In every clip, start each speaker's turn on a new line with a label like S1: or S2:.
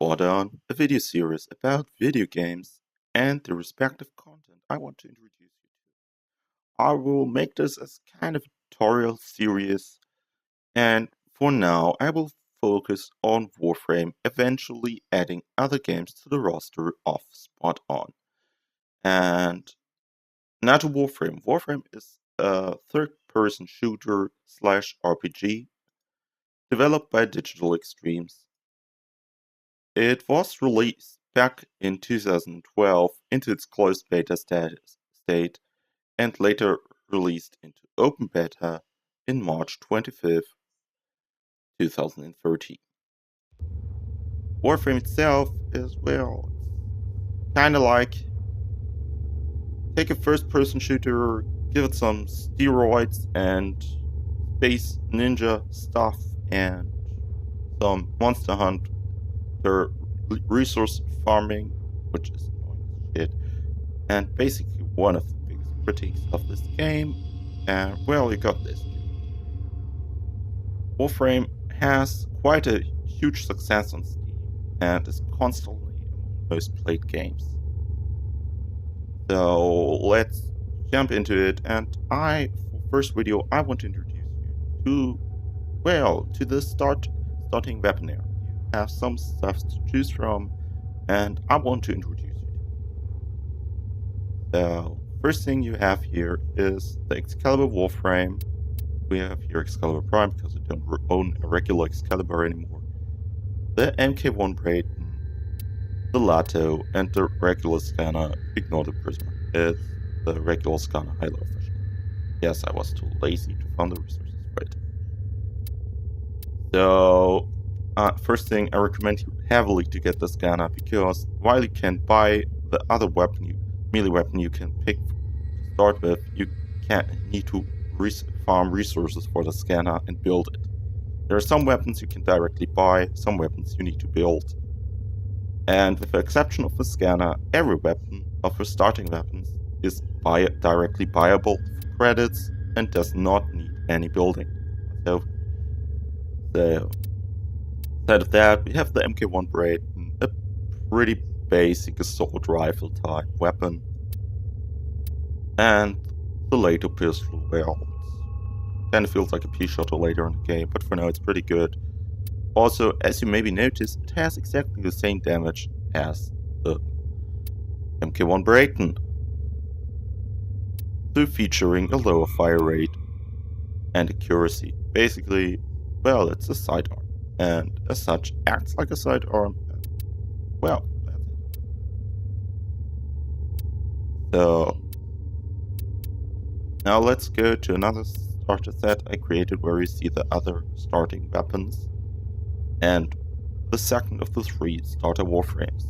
S1: brought on a video series about video games and the respective content I want to introduce you to. I will make this as kind of a tutorial series, and for now I will focus on Warframe, eventually adding other games to the roster of Spot On. And now to Warframe. Warframe is a third-person shooter slash RPG developed by Digital Extremes. It was released back in 2012 into its closed beta state and later released into open beta in March 25th, 2013. Warframe itself is, well, kinda like take a first-person shooter, give it some steroids and space ninja stuff and some Monster Hunter resource farming, which is annoying as shit, and basically one of the biggest critiques of this game. And well, you got this. Warframe has quite a huge success on Steam and is constantly among most played games. So let's jump into it, and for first video I want to introduce you to the starting weapon area. You have some stuff to choose from, and I want to introduce you. So first thing you have here is the Excalibur Warframe. We have here Excalibur Prime because I don't own a regular Excalibur anymore. The MK1 Braid, the Lato, and the regular scanner. Ignore the Prisma. It's the regular scanner Halo official. Yes, I was too lazy to find the resources for it. So, first thing, I recommend you heavily to get the scanner, because while you can buy the other melee weapon you can pick to start with, you need to farm resources for the scanner and build it. There are some weapons you can directly buy, some weapons you need to build. And with the exception of the scanner, every weapon of the starting weapons is directly buyable for credits and does not need any building. So instead of that, we have the MK1 Braid, a pretty basic assault rifle type weapon. And the later pistol, well, kind of feels like a pea-shooter later in the game, but for now it's pretty good. Also, as you maybe noticed, it has exactly the same damage as the MK1 Brayton, though featuring a lower fire rate and accuracy. Basically, well, it's a sidearm, and as such acts like a sidearm. Well, that's it. So now let's go to another starter set I created where you see the other starting weapons and the second of the three starter warframes.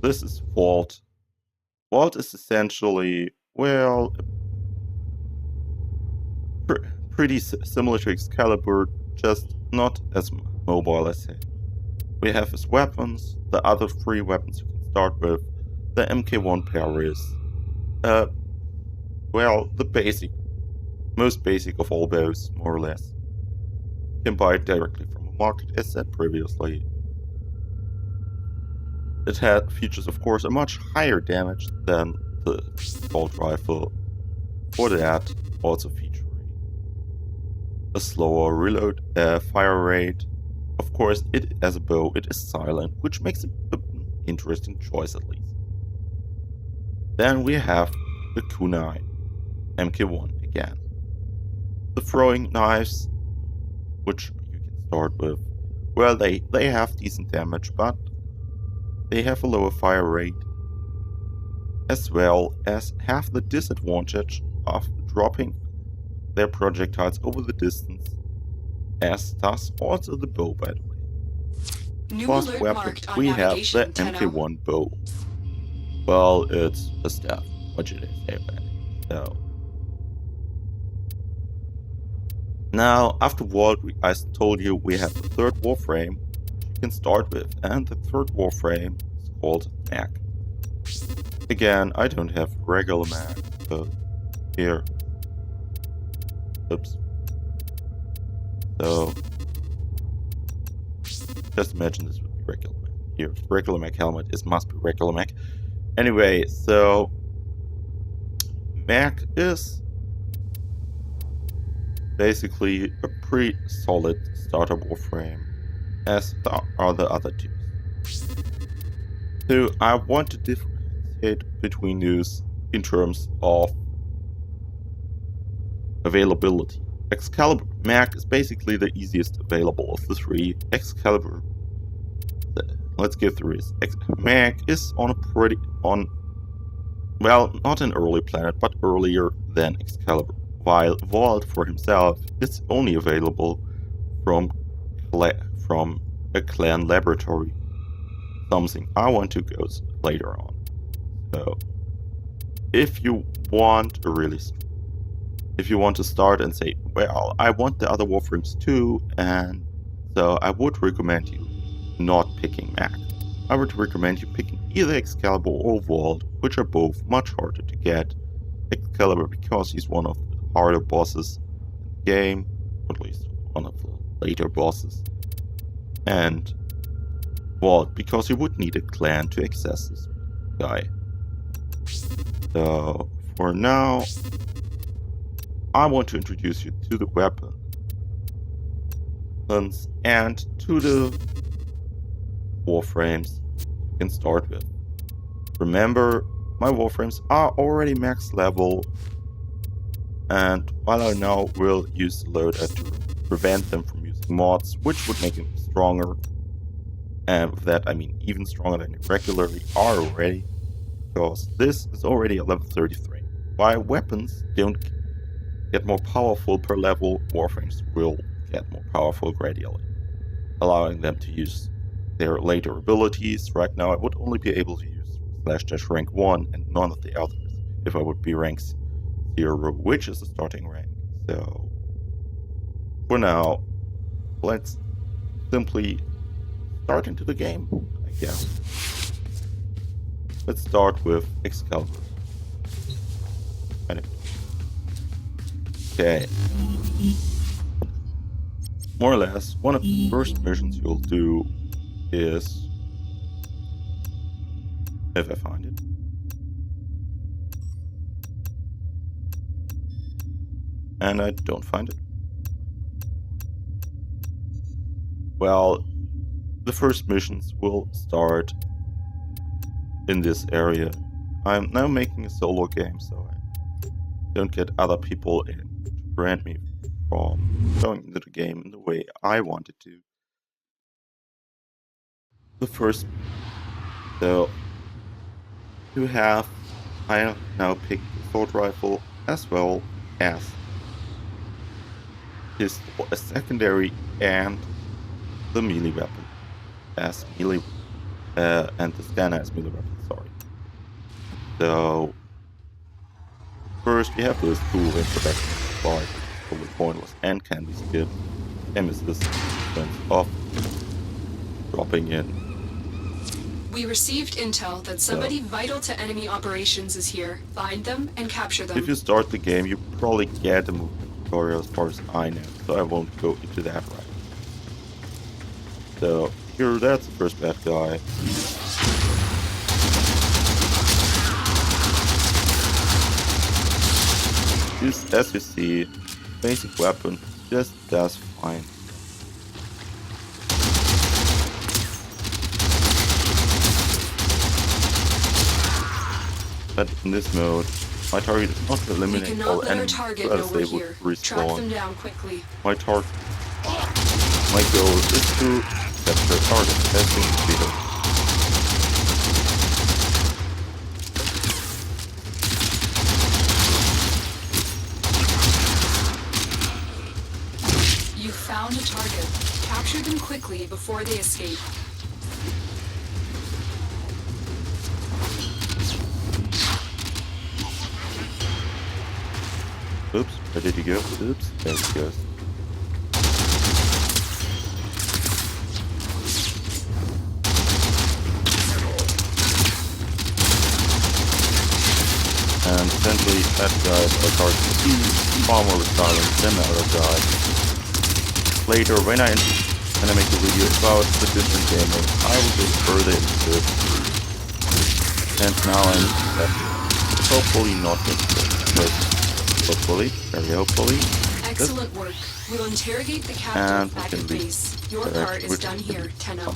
S1: This is Vault. Vault is essentially, well, pretty similar to Excalibur, just not as mobile as it. We have his weapons, the other three weapons you can start with. The MK1 Paris. Well, the most basic of all bows, more or less. You can buy it directly from a market, as said previously. It features, of course, a much higher damage than the assault rifle. For that, also featuring a slower reload fire rate. Of course, as a bow, it is silent, which makes it an interesting choice at least. Then we have the kunai, MK1 again. The throwing knives, which you can start with, well, they have decent damage, but they have a lower fire rate, as well as have the disadvantage of dropping their projectiles over the distance, as does also the bow, by the way. First weapon, we have the MK1 bow. Well, it's a staff. What should I say about it? So now, after Vault, I told you we have the third warframe you can start with, and the third warframe is called Mag. Again, I don't have regular Mag, so here. Oops. So Just imagine this would be regular mech. Here, regular mech helmet. It must be regular mech. Anyway, so mech is basically a pretty solid starter Warframe, as are the other two. So I want to differentiate between those in terms of availability. Excalibur Mech is basically the easiest available of the three. Excalibur, let's get through this. Mech is well, not an early planet, but earlier than Excalibur, while Vault for himself is only available from a clan laboratory, something I want to go later on. So, if you want to start and say, well, I want the other Warframes too, and so I would recommend you not picking Mech. I would recommend you picking either Excalibur or Vault, which are both much harder to get. Excalibur because he's one of the harder bosses in the game, or at least one of the later bosses. And Vault because you would need a clan to access this guy. So for now, I want to introduce you to the weapons and to the Warframes you can start with. Remember, my Warframes are already max level, and while I now will use the loader to prevent them from using mods, which would make them stronger, and with that I mean even stronger than they regularly are already, because this is already at level 33. While weapons don't get more powerful per level, Warframes will get more powerful gradually, allowing them to use their later abilities. Right now I would only be able to use / rank 1 and none of the others if I would be rank 0, which is the starting rank. So for now, let's simply start into the game, I guess. Let's start with Excalibur. Okay. More or less, one of the first missions you'll do is, if I find it, and I don't find it. Well, the first missions will start in this area. I'm now making a solo game, so I don't get other people in to prevent me from going into the game in the way I wanted to. The first, so I have now picked the sword rifle as well as his secondary and the melee weapon as melee, and the scanner as melee weapon, sorry. So first we have those cool introductions like fully pointless and can be skipped, and is this sense of dropping in.
S2: We received intel that somebody vital to enemy operations is here. Find them and capture them.
S1: If you start the game, you probably get a movement tutorial as far as I know, so I won't go into that right. So here, that's the first bad guy. This, as you see, basic weapon just does fine. But in this mode, my target is not to eliminate all enemies, but as they would respawn. My goal is to capture a target as soon as we do.
S2: You found a target. Capture them quickly before they escape.
S1: Oops, where did he go? Oops, there he goes. And essentially, that guy's are targeted to far more resilient than the other guy. Later, when I when I make a video about the different game modes, I will go further into this. And now I need to have hopefully not get killed. Hopefully, very hopefully.
S2: Excellent work. We'll interrogate the captive back at base. Your part is done here, Tenno.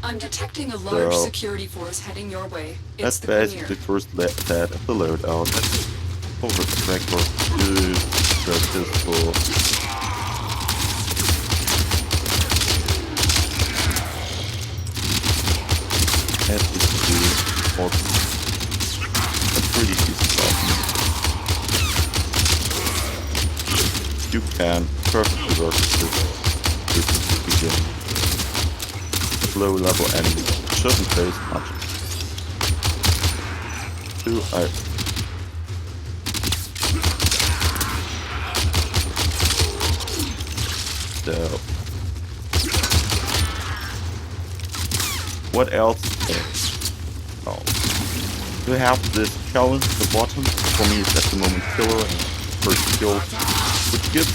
S2: I'm detecting a large security force heading your way. It's
S1: That's basically the first set of the loadout. Let's over the record to the pistol. As you can see, also a pretty decent weapon. You can perfectly work with this begin. Low level enemy shouldn't face much. So what else? Oh, to have this challenge at the bottom for me is at the moment killer and first kill, which gives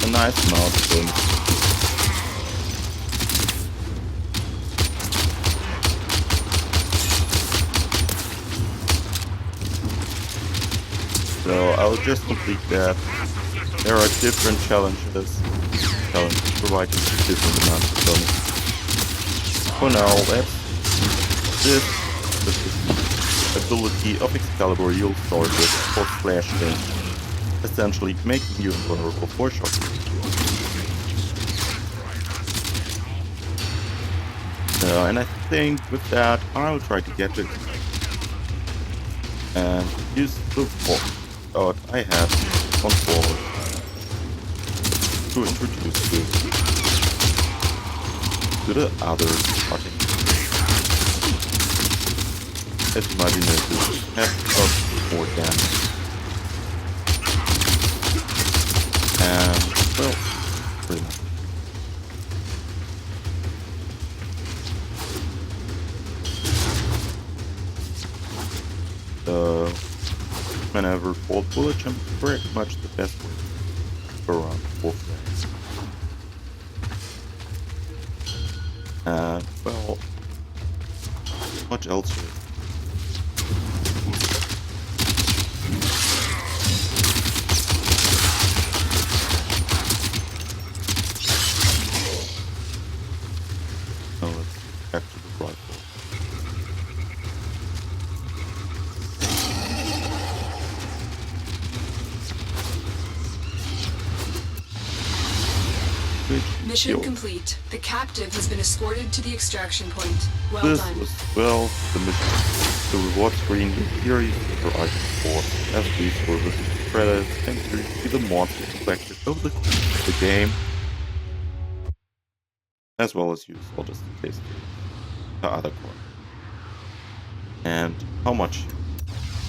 S1: a nice amount of bonus. So I'll just complete that. There are different challenges providing different amounts of bonus. For now, this the ability of Excalibur you'll start with for Slash Thing, essentially making you invulnerable for shocking. And I think with that I'll try to get it and use the forward I have on forward to introduce this to the other party. As you might be noticed, have got more damage. And well, pretty much. Whenever bolt bullet jump is pretty much the best way for around Warframe. Well, what else is? Oh, let's back to the rifle.
S2: Mission complete. The captive has been escorted to the extraction point. Well
S1: This
S2: done.
S1: was, well, the mission. The reward screen here you see for item 4. As these were the credits, and here you see the monsters collected over the game. As well as use all just in case the other card. And how much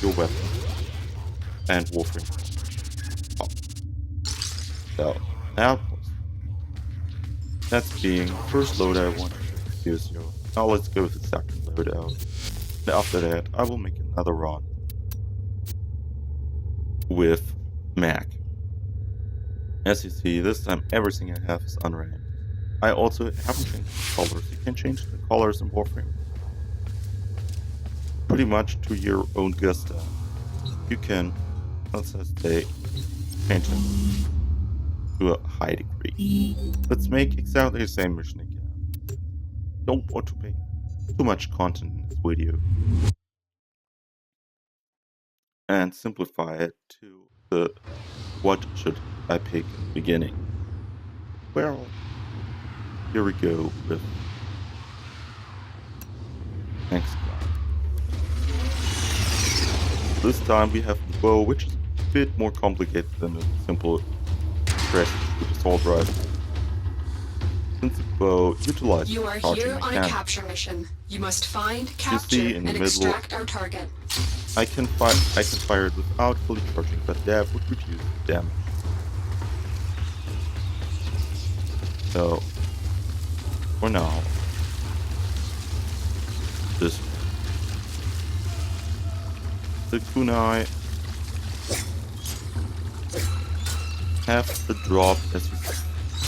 S1: your weapon and Warframe. Oh. So, now that's being the first loadout I want to use you. Now let's go with the second loadout. And after that, I will make another run with Mac. As you see, this time everything I have is unranked. I also haven't changed the colors. You can change the colors in Warframe pretty much to your own gusto. You can, let's just say, change them to a high degree. Let's make exactly the same mission again. Don't want to make too much content in this video. And simplify it to the what should I pick in the beginning. Well, here we go with next guy. This time we have the bow, which is a bit more complicated than a simple with assault rifle. Since the bow utilizes
S2: You are here on a capture mission. You must find, capture, and extract our target.
S1: I can fire it without fully charging, but that would reduce the damage. So for now, this the kunai have the drop as you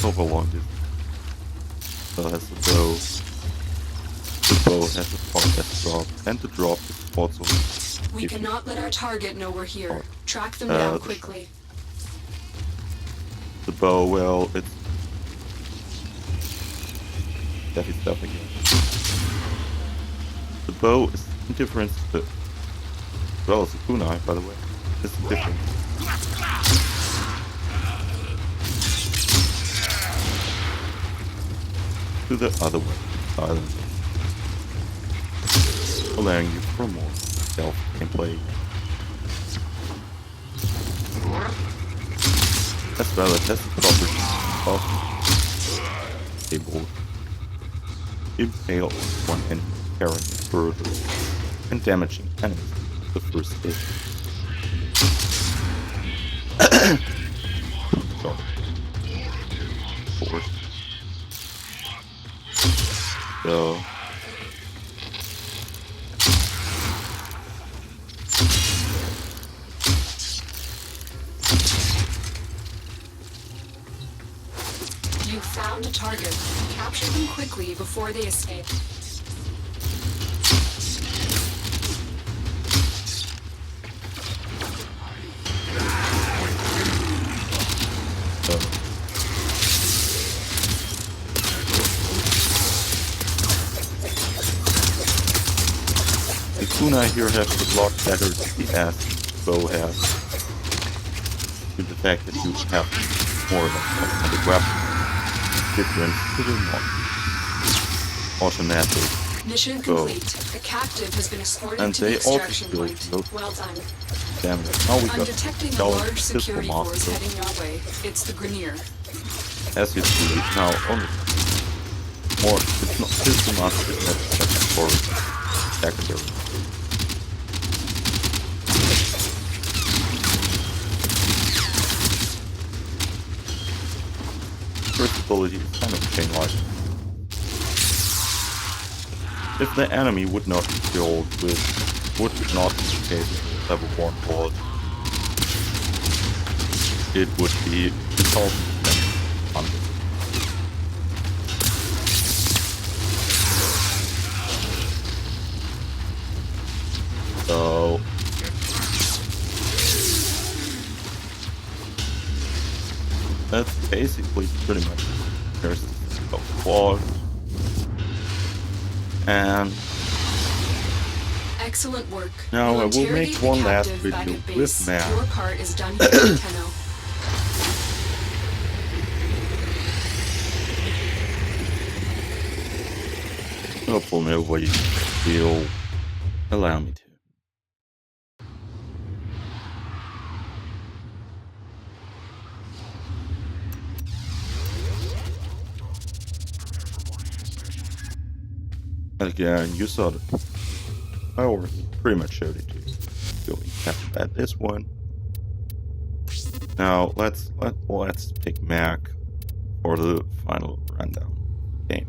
S1: overloaded. still has the bow. The bow has a podcast drop, and the drop is also...
S2: We cannot let our target know we're here.
S1: Or,
S2: Track them down quickly.
S1: The bow, well, it's... heavy stuff again. The bow is different to... Well, it's a kunai, by the way. It's different. To the other way, silence, allowing you for more self-gameplay. As well as has the property of able to impale one enemy, carrying it further and damaging enemies with the first hit. Sorry. Force. So
S2: You found a target. Capture them quickly before they escape.
S1: the kunai here has a lot better than the ass bow has. Due to the fact that you have more of a weapon difference to the automatic.
S2: Mission complete. The captive has been escorted
S1: And
S2: to
S1: they
S2: the
S1: also
S2: extraction
S1: build
S2: point.
S1: those
S2: Well done.
S1: damage. Now we
S2: I'm
S1: got
S2: detecting a
S1: Shell
S2: large
S1: Pistol
S2: security force
S1: Master.
S2: heading your way. It's the Grenier.
S1: As you see now, only more. It's not Pistol Master. It's not for secondary. First ability is kind of chain lightning. If the enemy would not be killed with, would not be the case with level 1 bullet, it would be assault and so that's basically pretty much there's a quad. And
S2: Excellent work.
S1: now I will
S2: Interrogate
S1: make
S2: the
S1: one last
S2: captive back
S1: video
S2: at base.
S1: with Matt.
S2: Your part is done here, Tenno.
S1: Hopefully nobody will allow me to. Again, you saw it. I already pretty much showed it to you. So we have to add this one. Now let's pick Mac for the final rundown game.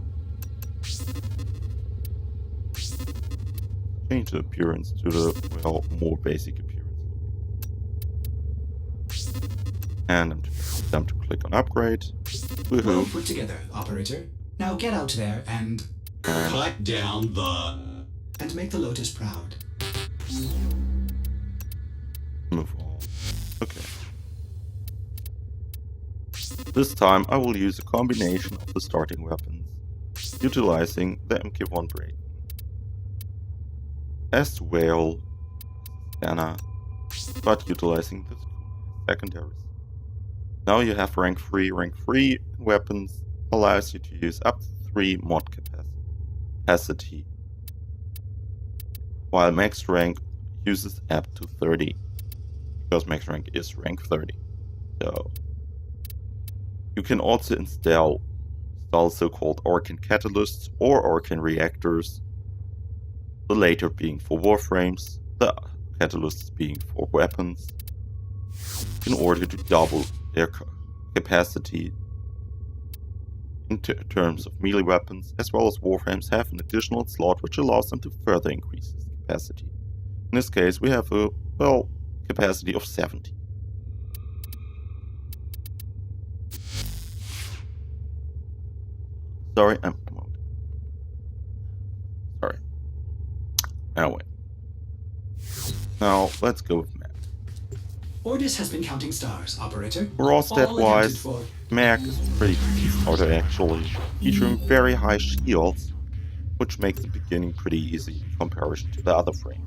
S1: Change the appearance to the more basic appearance. And I'm time to click on upgrade. Woohoo!
S3: Well put together, operator. Now get out there and
S4: cut down the...
S3: and make the Lotus proud.
S1: Move on. Okay. This time I will use a combination of the starting weapons, utilizing the MK1 Braid, as well scanner, but utilizing the secondaries. Now you have rank 3. Rank 3 weapons allows you to use up to 3 mod capacity, while max rank uses up to 30, because max rank is rank 30. So you can also install so-called arcane catalysts or arcane reactors, the later being for warframes, the catalysts being for weapons, in order to double their capacity in terms of melee weapons, as well as warframes have an additional slot which allows them to further increase this capacity. In this case we have a, capacity of 70. Sorry, I'm Anyway. Now, let's go with Mac.
S3: Ordis has been counting stars, operator.
S1: Raw stat
S3: All accounted
S1: wise,
S3: for.
S1: Mac is a pretty decent starter actually, featuring very high shields, which makes the beginning pretty easy in comparison to the other frame.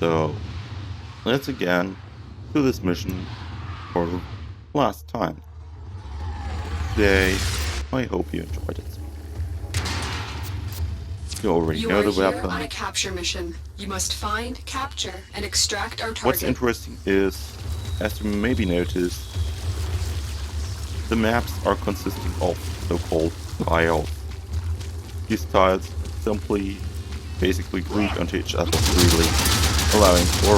S1: So, let's again do this mission for the last time. Today, I hope you enjoyed it. You already
S2: You
S1: know
S2: are
S1: the
S2: here
S1: weapon.
S2: on a capture mission. You must find, capture, and extract our target.
S1: What's interesting is, as you maybe noticed, the maps are consisting of so-called tiles. These tiles simply basically glued onto each other freely, allowing for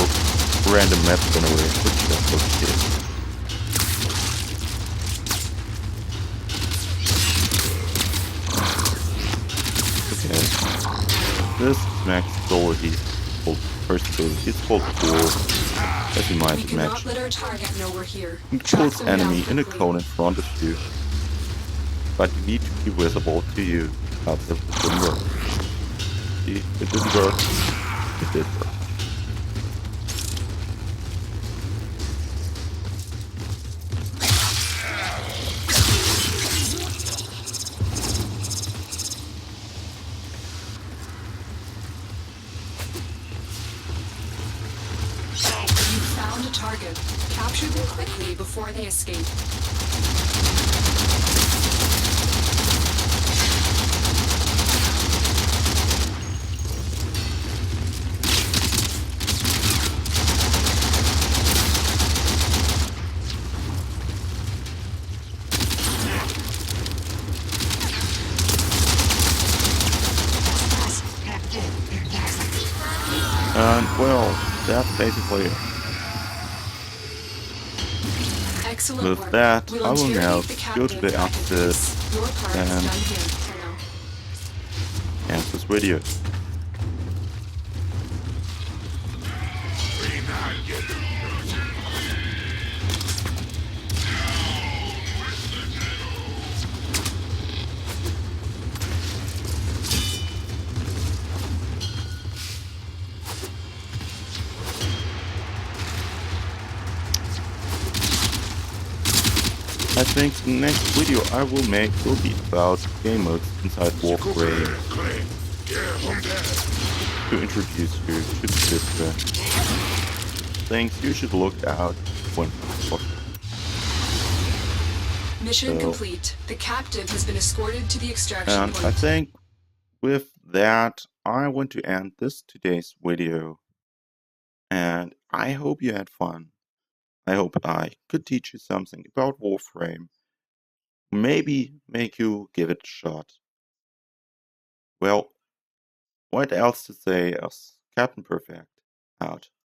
S1: random map generation, which that's what it is. Okay. This max ability is called first ability. It's called cool, as you might
S2: We cannot
S1: imagine.
S2: let our target know we're here.
S1: It
S2: Track
S1: pulls
S2: them down
S1: enemy in a
S2: quickly.
S1: cone in front of you, but you need to be visible to you. Else it wouldn't work. See, it didn't work. It did work.
S2: You found a target. Capture them quickly before they escape.
S1: And well, that's basically it.
S2: Excellent
S1: With
S2: work.
S1: that,
S2: We'll
S1: I will now
S2: interrogate
S1: go to the
S2: captive back in
S1: exit
S2: base. Your part is
S1: and
S2: done here, Tenno.
S1: end this video. I think the next video I will make will be about game modes inside Warframe to introduce you to the system. Things you should look out when watching.
S2: Mission
S1: So-
S2: complete. The captive has been escorted to the extraction
S1: And
S2: point.
S1: I think with that, I want to end today's video. And I hope you had fun. I hope I could teach you something about Warframe. Maybe make you give it a shot. Well, what else to say as Captain Perfect out.